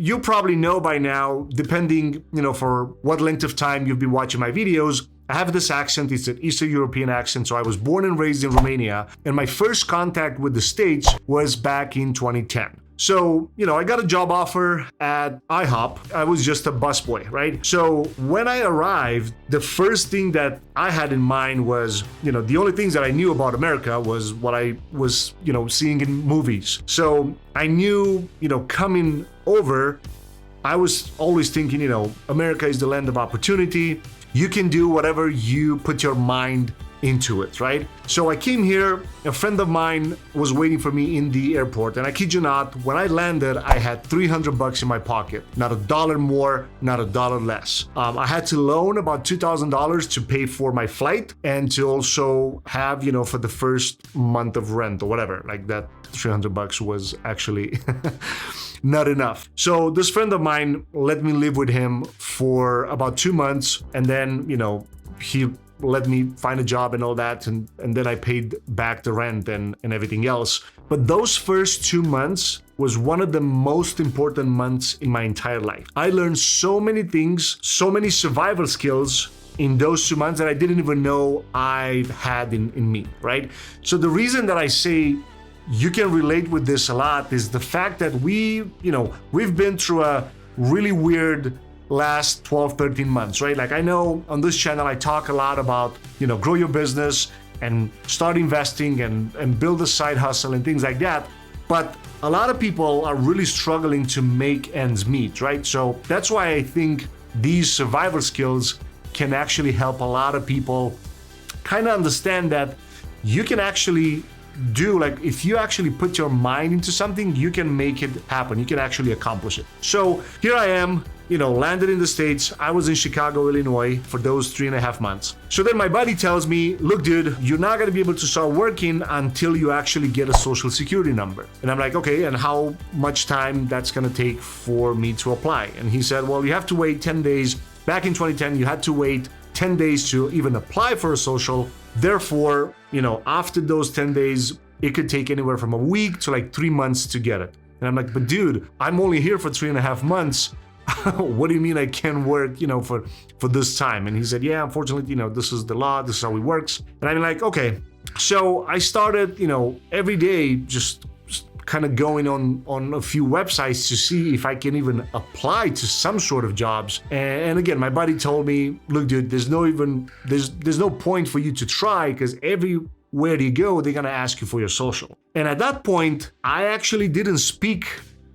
you probably know by now, depending, for what length of time you've been watching my videos, I have this accent. It's an Eastern European accent. So I was born and raised in Romania, and my first contact with the States was back in 2010. So, I got a job offer at IHOP. I was just a busboy, right? So when I arrived, the first thing that I had in mind was, the only things that I knew about America was what I was, seeing in movies. So I knew, coming over, I was always thinking, America is the land of opportunity. You can do whatever you put your mind into it, right? So I came here, a friend of mine was waiting for me in the airport, and I kid you not, when I landed, I had $300 in my pocket. Not a dollar more, not a dollar less. I had to loan about $2,000 to pay for my flight and to also have, for the first month of rent or whatever, like that $300 was actually not enough. So this friend of mine let me live with him for about 2 months, and then, he let me find a job and all that, and then I paid back the rent and everything else. But those first 2 months was one of the most important months in my entire life. I learned so many things, so many survival skills in those 2 months that I didn't even know I had in me, right? So the reason that I say you can relate with this a lot is the fact that we've been through a really weird last 12, 13 months, right? Like I know on this channel, I talk a lot about, grow your business and start investing and build a side hustle and things like that. But a lot of people are really struggling to make ends meet, right? So that's why I think these survival skills can actually help a lot of people kind of understand that you can actually do, like, if you actually put your mind into something, you can make it happen. You can actually accomplish it. So here I am, landed in the States. I was in Chicago, Illinois for those 3.5 months. So then my buddy tells me, look, dude, you're not going to be able to start working until you actually get a social security number. And I'm like, okay, and how much time that's going to take for me to apply? And he said, well, you have to wait 10 days. Back in 2010, you had to wait 10 days to even apply for a social. Therefore, after those 10 days, it could take anywhere from a week to like 3 months to get it. And I'm like, but dude, I'm only here for 3.5 months. What do you mean I can work, for this time? And he said, yeah, unfortunately, this is the law. This is how it works. And I'm like, okay. So I started, every day just kind of going on a few websites to see if I can even apply to some sort of jobs. And again, my buddy told me, look, dude, there's no point for you to try, because everywhere you go, they're going to ask you for your social. And at that point, I actually didn't speak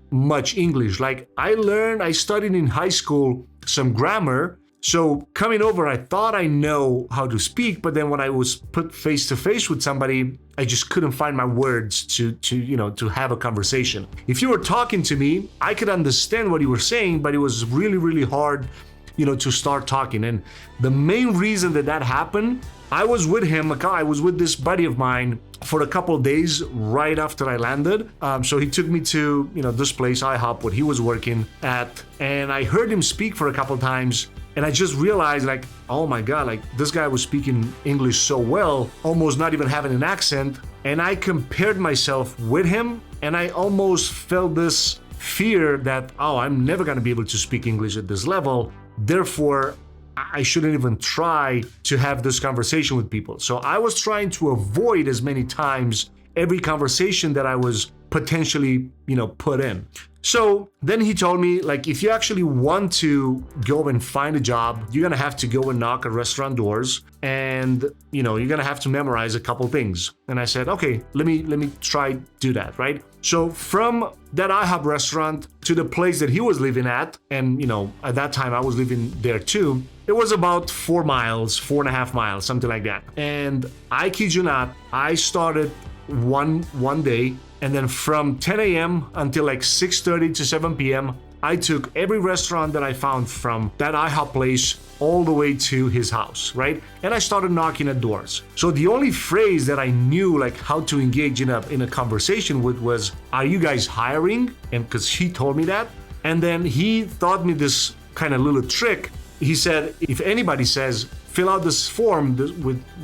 much English. Like I studied in high school some grammar. So coming over, I thought I know how to speak, but then when I was put face to face with somebody, I just couldn't find my words to have a conversation. If you were talking to me, I could understand what you were saying, but it was really, really hard, to start talking. And the main reason that happened, I was with him, I was with this buddy of mine for a couple of days right after I landed. So he took me to, this place, IHOP, what he was working at, and I heard him speak for a couple of times. And I just realized, like, oh my God, like this guy was speaking English so well, almost not even having an accent. And I compared myself with him, and I almost felt this fear that, oh, I'm never going to be able to speak English at this level. Therefore, I shouldn't even try to have this conversation with people. So I was trying to avoid as many times every conversation that I was potentially, put in. So then he told me, like, if you actually want to go and find a job, you're going to have to go and knock at restaurant doors, and, you're going to have to memorize a couple things. And I said, okay, let me try to do that, right? So from that IHOP restaurant to the place that he was living at, and, at that time I was living there too, it was about 4 miles, 4.5 miles, something like that. And I kid you not, I started one day, and then from 10 a.m. until like 6:30 to 7 p.m., I took every restaurant that I found from that IHOP place all the way to his house, right? And I started knocking at doors. So the only phrase that I knew, like, how to engage in a conversation with was, "Are you guys hiring?" And because he told me that. And then he taught me this kind of little trick. He said, if anybody says, fill out this form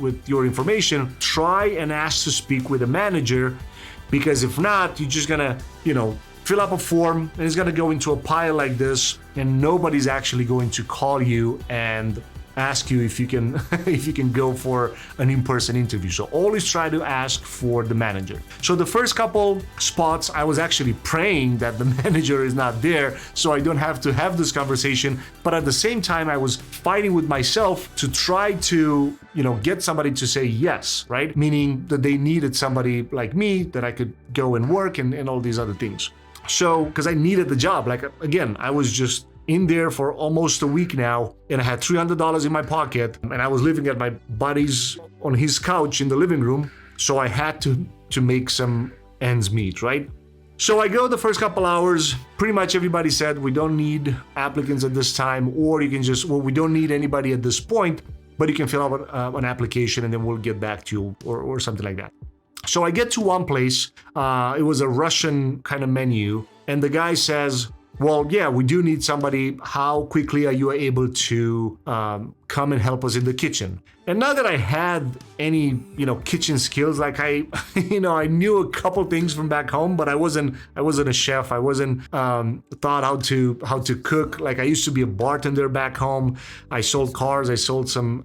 with your information, try and ask to speak with a manager, because if not, you're just gonna, fill up a form, and it's gonna go into a pile like this, and nobody's actually going to call you and ask you if you can if you can go for an in-person interview. So always try to ask for the manager. So the first couple spots, I was actually praying that the manager is not there so I don't have to have this conversation, but at the same time I was fighting with myself to try to, get somebody to say yes, right? Meaning that they needed somebody like me that I could go and work and all these other things. So because I needed the job, like again, I was just in there for almost a week now, and I had $300 in my pocket, and I was living at my buddy's on his couch in the living room, so I had to make some ends meet, right? So I go the first couple hours, pretty much everybody said we don't need applicants at this time, or you can just, we don't need anybody at this point, but you can fill out an application and then we'll get back to you, or something like that. So I get to one place, it was a Russian kind of menu, and the guy says, well, yeah, we do need somebody. How quickly are you able to come and help us in the kitchen? And not that I had any, kitchen skills. Like I knew a couple things from back home, but I wasn't a chef. I wasn't taught how to cook. Like I used to be a bartender back home. I sold cars. I sold some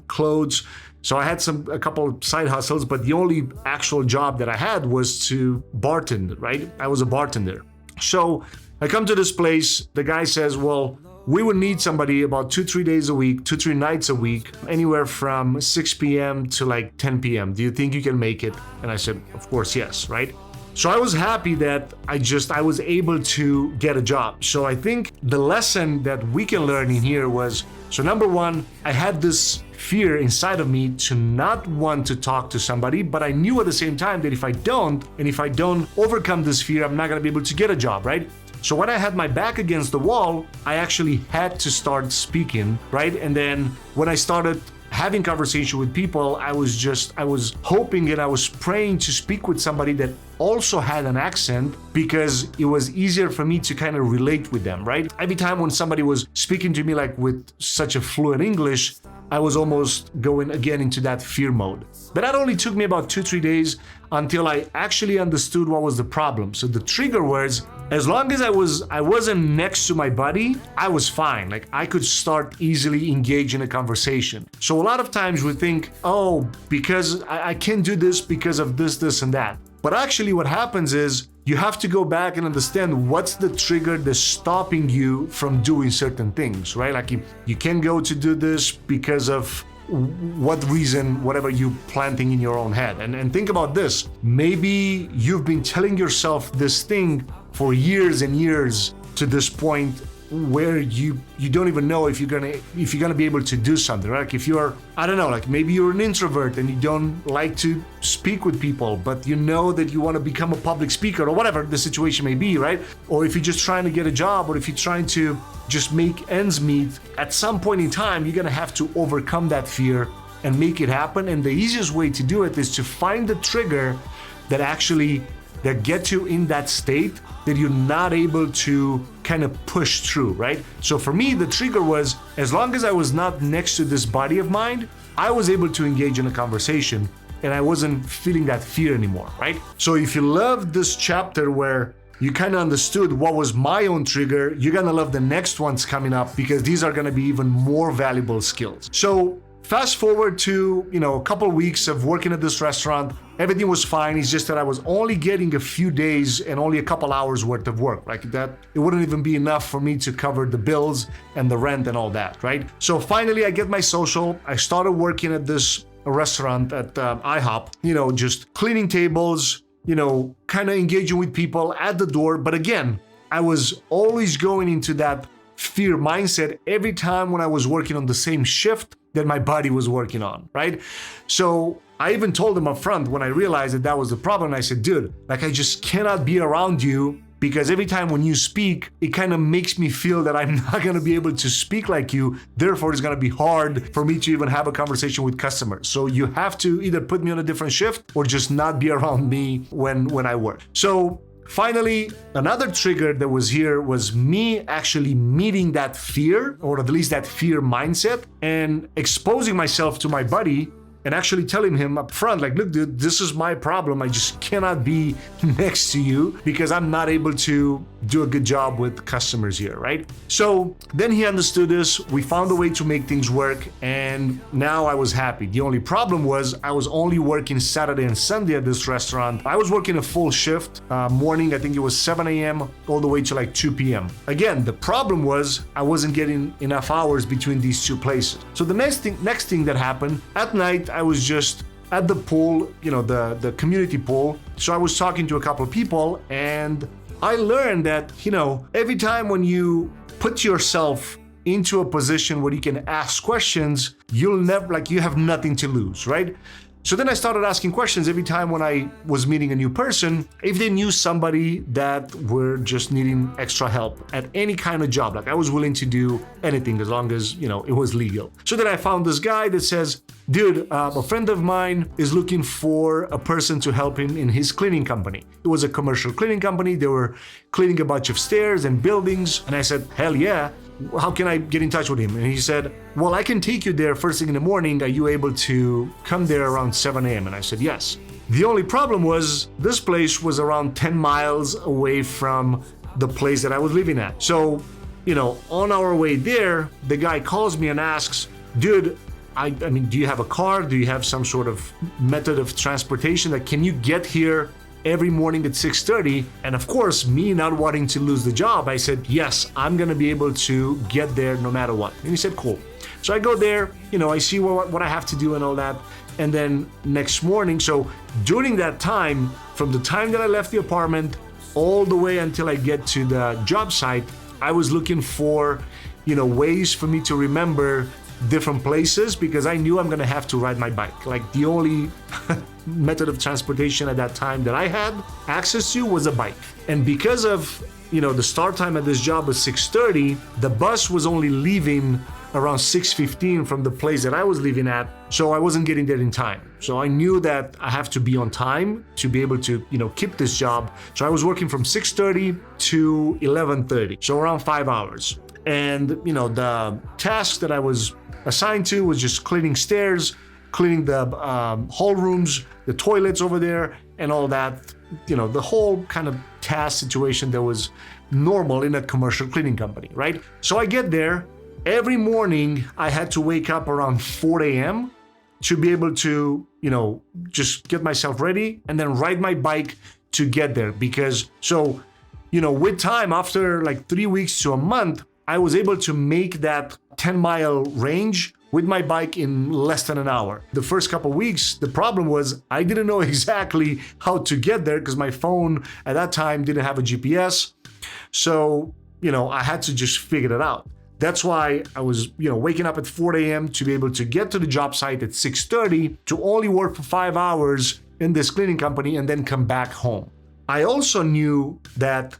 clothes. So I had a couple of side hustles, but the only actual job that I had was to bartend, right? I was a bartender. So I come to this place, the guy says, well, we would need somebody about 2-3 days a week, 2-3 nights a week, anywhere from 6 p.m. to like 10 p.m. Do you think you can make it? And I said, of course, yes, right? So I was happy that I was able to get a job. So I think the lesson that we can learn in here was, so number one, I had this fear inside of me to not want to talk to somebody, but I knew at the same time that if I don't overcome this fear, I'm not gonna be able to get a job, right? So when I had my back against the wall, I actually had to start speaking, right? And then when I started having conversation with people, I was hoping and I was praying to speak with somebody that also had an accent, because it was easier for me to kind of relate with them, right? Every time when somebody was speaking to me like with such a fluent English, I was almost going again into that fear mode. But that only took me about 2-3 days until I actually understood what was the problem. So the trigger was, as long as I wasn't next to my buddy, I was fine. Like I could start easily engage in a conversation. So a lot of times we think, oh, because I can't do this because of this, and that. But actually what happens is you have to go back and understand what's the trigger that's stopping you from doing certain things, right? Like you can go to do this because of what reason, whatever you planting in your own head. And think about this. Maybe you've been telling yourself this thing for years and years to this point where you don't even know if you're gonna be able to do something, right? Like if you're, I don't know, like maybe you're an introvert and you don't like to speak with people, but you know that you want to become a public speaker or whatever the situation may be, right? Or if you're just trying to get a job, or if you're trying to just make ends meet, at some point in time, you're gonna have to overcome that fear and make it happen. And the easiest way to do it is to find the trigger that gets you in that state that you're not able to kind of push through, right? So for me, the trigger was, as long as I was not next to this body of mine, I was able to engage in a conversation and I wasn't feeling that fear anymore, right? So if you love this chapter where you kind of understood what was my own trigger, you're gonna love the next ones coming up, because these are gonna be even more valuable skills. So fast forward to, a couple of weeks of working at this restaurant. Everything was fine. It's just that I was only getting a few days and only a couple hours worth of work. Like that, it wouldn't even be enough for me to cover the bills and the rent and all that, right? So finally I get my social. I started working at this restaurant at IHOP, just cleaning tables, kind of engaging with people at the door. But again, I was always going into that fear mindset every time when I was working on the same shift that my body was working on, right? So I even told him up front when I realized that was the problem. I said, dude, like I just cannot be around you, because every time when you speak, it kind of makes me feel that I'm not going to be able to speak like you. Therefore, it's going to be hard for me to even have a conversation with customers. So you have to either put me on a different shift or just not be around me when I work. So finally, another trigger that was here was me actually meeting that fear, or at least that fear mindset, and exposing myself to my buddy and actually telling him up front, like, look, dude, this is my problem. I just cannot be next to you because I'm not able to do a good job with customers here, right? So then he understood this. We found a way to make things work, and now I was happy. The only problem was I was only working Saturday and Sunday at this restaurant. I was working a full shift, morning, I think it was 7 a.m. all the way to like 2 p.m. Again, the problem was I wasn't getting enough hours between these two places. So the next thing that happened, at night, I was just at the pool, the community pool. So I was talking to a couple of people, and I learned that, every time when you put yourself into a position where you can ask questions, you have nothing to lose, right? So then I started asking questions every time when I was meeting a new person, if they knew somebody that were just needing extra help at any kind of job. Like I was willing to do anything as long as, it was legal. So then I found this guy that says, dude, a friend of mine is looking for a person to help him in his cleaning company. It was a commercial cleaning company. They were cleaning a bunch of stairs and buildings. And I said, hell yeah. How can I get in touch with him? And he said, well, I can take you there first thing in the morning. Are you able to come there around 7 a.m.? And I said, yes. The only problem was this place was around 10 miles away from the place that I was living at. So, on our way there, the guy calls me and asks, dude, I mean, do you have a car? Do you have some sort of method of transportation that can you get here every morning at 6:30? And of course, me not wanting to lose the job, I said, yes, I'm gonna be able to get there no matter what. And he said, cool. So I go there, I see what I have to do and all that. And then next morning, so during that time, from the time that I left the apartment all the way until I get to the job site, I was looking for, ways for me to remember different places because I knew I'm gonna have to ride my bike. Like the only method of transportation at that time that I had access to was a bike. And because of, the start time at this job was 6:30, the bus was only leaving around 6:15 from the place that I was living at, so I wasn't getting there in time. So I knew that I have to be on time to be able to, keep this job. So I was working from 6:30 to 11:30, so around 5 hours. And, the task that I was assigned to was just cleaning stairs, cleaning the hall rooms, the toilets over there, and all that, the whole kind of task situation that was normal in a commercial cleaning company, right? So I get there. Every morning, I had to wake up around 4 a.m. to be able to, just get myself ready and then ride my bike to get there. Because, with time, after like 3 weeks to a month, I was able to make that 10-mile range with my bike in less than an hour. The first couple of weeks, the problem was I didn't know exactly how to get there because my phone at that time didn't have a GPS. So, I had to just figure it out. That's why I was, waking up at 4 a.m. to be able to get to the job site at 6:30 to only work for 5 hours in this cleaning company and then come back home. I also knew that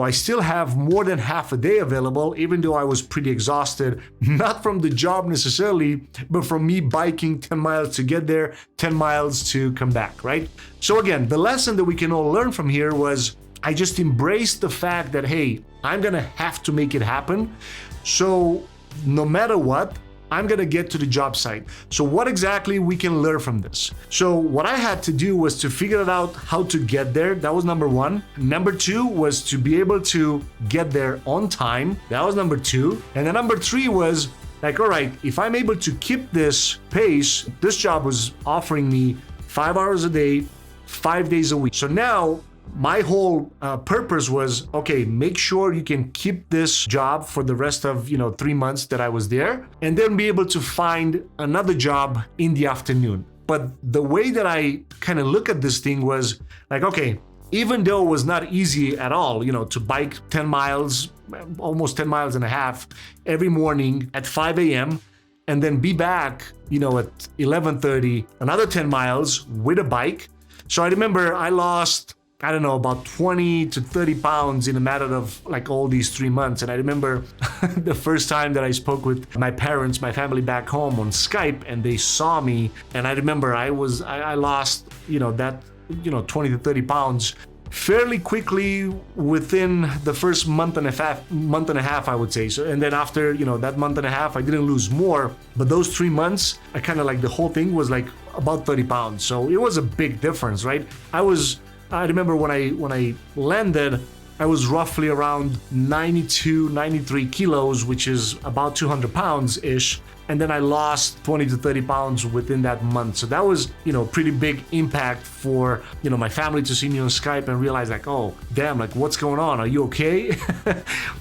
I still have more than half a day available, even though I was pretty exhausted, not from the job necessarily, but from me biking 10 miles to get there, 10 miles to come back, right? So again, the lesson that we can all learn from here was I just embraced the fact that, hey, I'm gonna have to make it happen. So no matter what, I'm gonna get to the job site. So what exactly we can learn from this? So what I had to do was to figure out how to get there. That was number one. Number two was to be able to get there on time. That was number two. And then number three was like, all right, if I'm able to keep this pace, this job was offering me 5 hours a day, 5 days a week. So now my whole purpose was, okay, make sure you can keep this job for the rest of, 3 months that I was there, and then be able to find another job in the afternoon. But the way that I kind of look at this thing was like, okay, even though it was not easy at all, to bike 10 miles, almost 10 miles and a half every morning at 5 a.m., and then be back, at 11:30, another 10 miles with a bike. So I remember I lost, about 20 to 30 pounds in a matter of like all these 3 months. And I remember the first time that I spoke with my parents, my family back home on Skype, and they saw me. And I remember I lost, that, 20 to 30 pounds fairly quickly within the first month and a half, I would say. So, and then after, that month and a half, I didn't lose more, but those 3 months, I kind of like the whole thing was like about 30 pounds. So it was a big difference, right? I remember when I landed, I was roughly around 92, 93 kilos, which is about 200 pounds-ish. And then I lost 20 to 30 pounds within that month. So that was, pretty big impact for, my family to see me on Skype and realize like, oh, damn, like what's going on? Are you okay?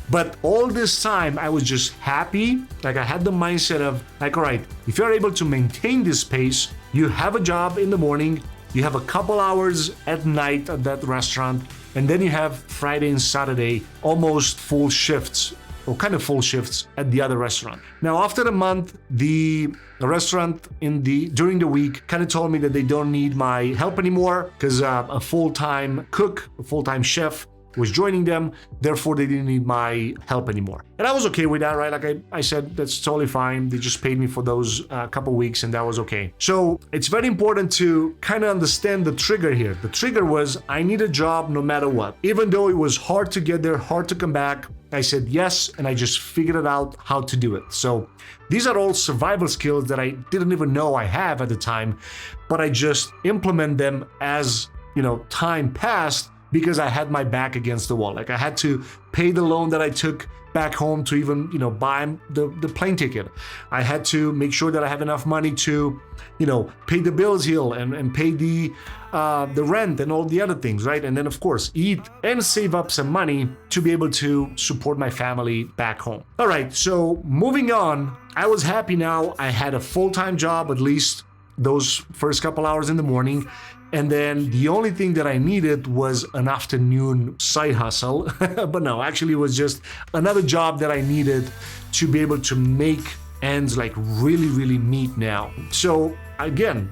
But all this time I was just happy. Like I had the mindset of like, all right, if you're able to maintain this pace, you have a job in the morning, you have a couple hours at night at that restaurant, and then you have Friday and Saturday almost full shifts, or kind of full shifts at the other restaurant. Now, after a month, the restaurant during the week kind of told me that they don't need my help anymore because a full-time cook, a full-time chef was joining them, therefore they didn't need my help anymore. And I was okay with that, right? Like I said, that's totally fine. They just paid me for those couple weeks and that was okay. So it's very important to kind of understand the trigger here. The trigger was I need a job no matter what. Even though it was hard to get there, hard to come back, I said yes, and I just figured it out how to do it. So these are all survival skills that I didn't even know I have at the time, but I just implement them as, time passed, because I had my back against the wall. Like I had to pay the loan that I took back home to even, buy the plane ticket. I had to make sure that I have enough money to, pay the bills here and pay the rent and all the other things, right? And then of course, eat and save up some money to be able to support my family back home. All right, so moving on, I was happy now. I had a full-time job, at least those first couple hours in the morning. And then the only thing that I needed was an afternoon side hustle. But no, actually it was just another job that I needed to be able to make ends like really, really meet now. So again,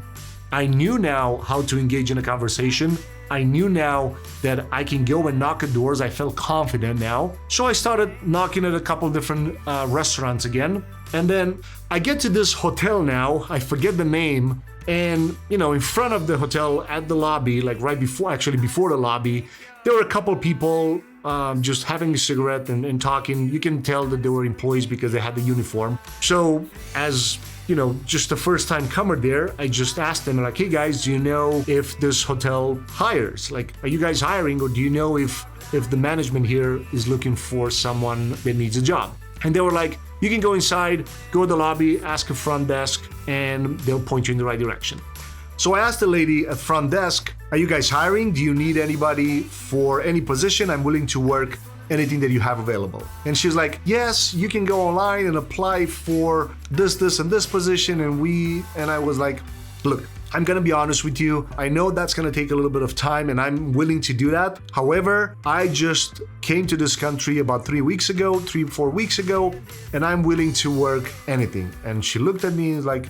I knew now how to engage in a conversation. I knew now that I can go and knock at doors. I felt confident now. So I started knocking at a couple different restaurants again. And then I get to this hotel now, I forget the name, and in front of the hotel at the lobby, like before the lobby, there were a couple people just having a cigarette and talking. You can tell that they were employees because they had the uniform. So as just the first time comer there, I just asked them like, hey guys, do you know if this hotel hires? Like, are you guys hiring, or do you know if the management here is looking for someone that needs a job? And they were like, you can go inside, go to the lobby, ask a front desk, and they'll point you in the right direction. So I asked the lady at front desk, are you guys hiring? Do you need anybody for any position? I'm willing to work anything that you have available. And she's like, yes, you can go online and apply for this, and this position. And I was like, look, I'm gonna be honest with you. I know that's gonna take a little bit of time and I'm willing to do that. However, I just came to this country about 4 weeks ago, and I'm willing to work anything. And she looked at me and was like,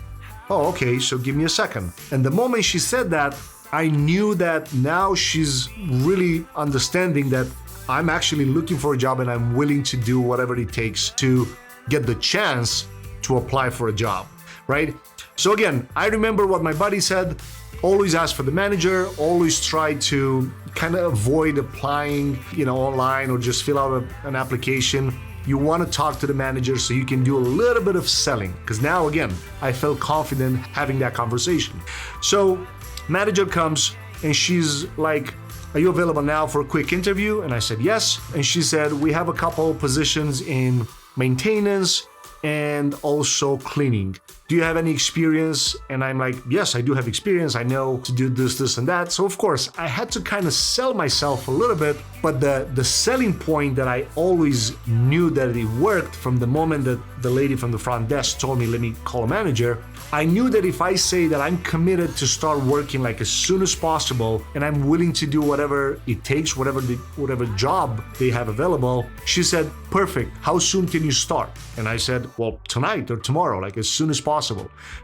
oh, okay, so give me a second. And the moment she said that, I knew that now she's really understanding that I'm actually looking for a job and I'm willing to do whatever it takes to get the chance to apply for a job, right? So again, I remember what my buddy said, always ask for the manager, always try to kind of avoid applying, online or just fill out an application. You want to talk to the manager so you can do a little bit of selling. Because now, again, I felt confident having that conversation. So manager comes and she's like, are you available now for a quick interview? And I said, yes. And she said, we have a couple positions in maintenance and also cleaning. Do you have any experience? And I'm like, yes, I do have experience. I know to do this, and that. So of course, I had to kind of sell myself a little bit, but the selling point that I always knew that it worked from the moment that the lady from the front desk told me, let me call a manager. I knew that if I say that I'm committed to start working like as soon as possible, and I'm willing to do whatever it takes, whatever job they have available, she said, perfect. How soon can you start? And I said, well, tonight or tomorrow, like as soon as possible.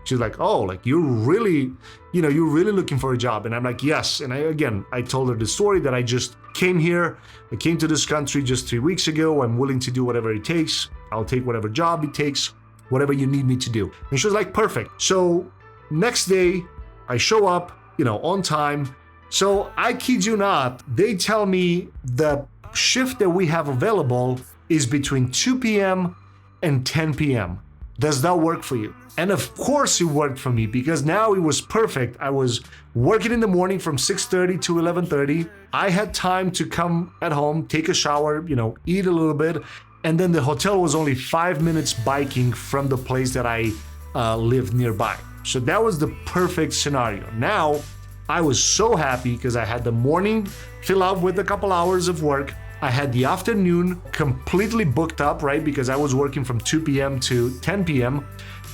She's like, oh, like you're really looking for a job. And I'm like, yes. And I told her the story that I just came here. I came to this country just 3 weeks ago. I'm willing to do whatever it takes. I'll take whatever job it takes, whatever you need me to do. And she was like, perfect. So next day I show up, on time, So I kid you not, they tell me the shift that we have available is between 2 p.m. and 10 p.m. Does that work for you? And of course it worked for me, because now it was perfect. I was working in the morning from 6:30 to 11:30. I had time to come at home, take a shower, eat a little bit. And then the hotel was only 5 minutes biking from the place that I lived nearby. So that was the perfect scenario. Now, I was so happy because I had the morning fill up with a couple hours of work. I had the afternoon completely booked up, right? Because I was working from 2 p.m. to 10 p.m.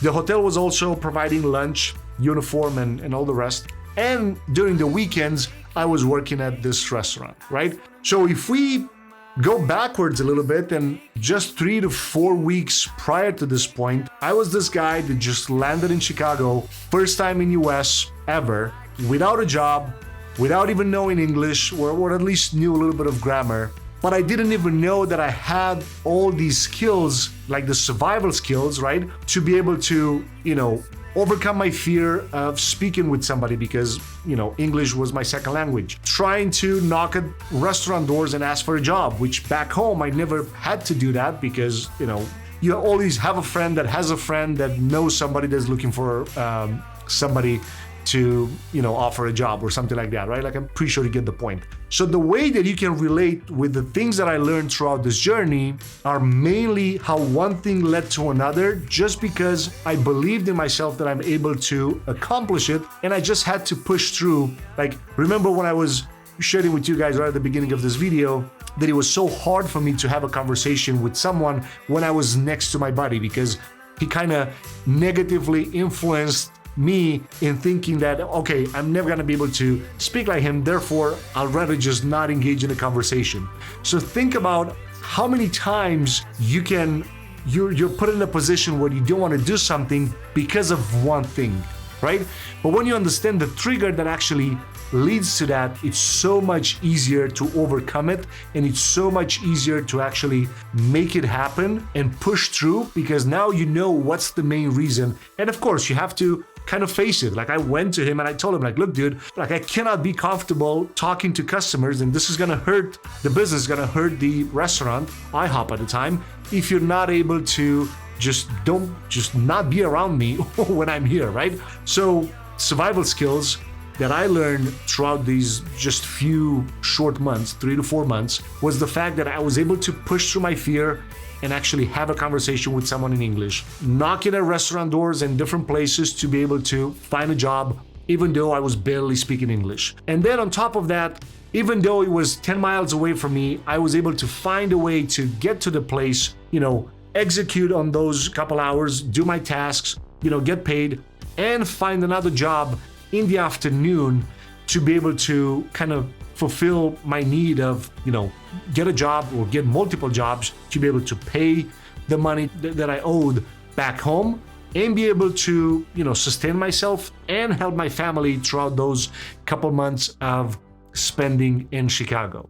The hotel was also providing lunch, uniform, and all the rest. And during the weekends, I was working at this restaurant, right? So if we go backwards a little bit, and just 3 to 4 weeks prior to this point, I was this guy that just landed in Chicago, first time in US ever, without a job, without even knowing English, or at least knew a little bit of grammar. But I didn't even know that I had all these skills, like the survival skills, right? To be able to, overcome my fear of speaking with somebody, because, English was my second language. Trying to knock at restaurant doors and ask for a job, which back home I never had to do that, because, you always have a friend that has a friend that knows somebody that's looking for somebody to, offer a job or something like that, right? Like, I'm pretty sure you get the point. So the way that you can relate with the things that I learned throughout this journey are mainly how one thing led to another, just because I believed in myself that I'm able to accomplish it, and I just had to push through. Like, remember when I was sharing with you guys right at the beginning of this video that it was so hard for me to have a conversation with someone when I was next to my buddy, because he kind of negatively influenced me in thinking that, okay, I'm never gonna be able to speak like him, therefore I'll rather just not engage in a conversation. So think about how many times you're put in a position where you don't want to do something because of one thing, right? But when you understand the trigger that actually leads to that, it's so much easier to overcome it, and it's so much easier to actually make it happen and push through, because now you know what's the main reason. And of course, you have to kind of face it. Like, I went to him and I told him, like, look, dude, like, I cannot be comfortable talking to customers, and this is gonna hurt the business, gonna hurt the restaurant, IHOP at the time, if you're not able to just not be around me when I'm here, right? So survival skills that I learned throughout these just few short months, 3 to 4 months, was the fact that I was able to push through my fear and actually have a conversation with someone in English, knocking at restaurant doors in different places to be able to find a job, even though I was barely speaking English. And then on top of that, even though it was 10 miles away from me, I was able to find a way to get to the place, execute on those couple hours, do my tasks, get paid, and find another job in the afternoon to be able to kind of fulfill my need of, get a job or get multiple jobs to be able to pay the money that I owed back home, and be able to, sustain myself and help my family throughout those couple months of spending in Chicago.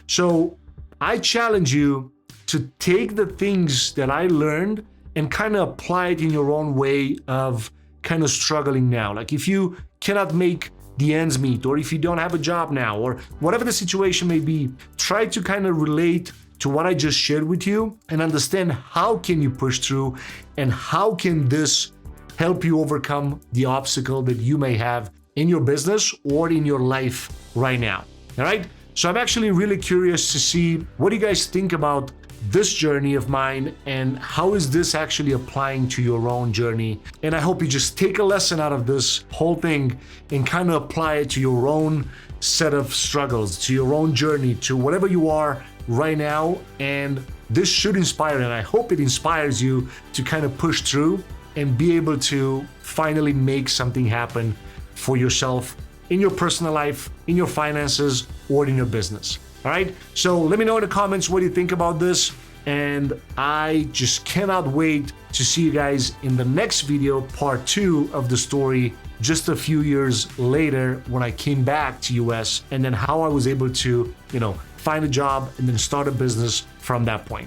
So I challenge you to take the things that I learned and kind of apply it in your own way of kind of struggling now. Like, if you cannot make the ends meet, or if you don't have a job now, or whatever the situation may be, try to kind of relate to what I just shared with you and understand how can you push through, and how can this help you overcome the obstacle that you may have in your business or in your life right now. All right? So I'm actually really curious to see what you guys think about this journey of mine, and how is this actually applying to your own journey. And I hope you just take a lesson out of this whole thing and kind of apply it to your own set of struggles, to your own journey, to whatever you are right now. And this should inspire, and I hope it inspires you to kind of push through and be able to finally make something happen for yourself in your personal life, in your finances, or in your business. All right, so let me know in the comments what you think about this, and I just cannot wait to see you guys in the next video, part 2 of the story, just a few years later when I came back to US, and then how I was able to, find a job and then start a business from that point.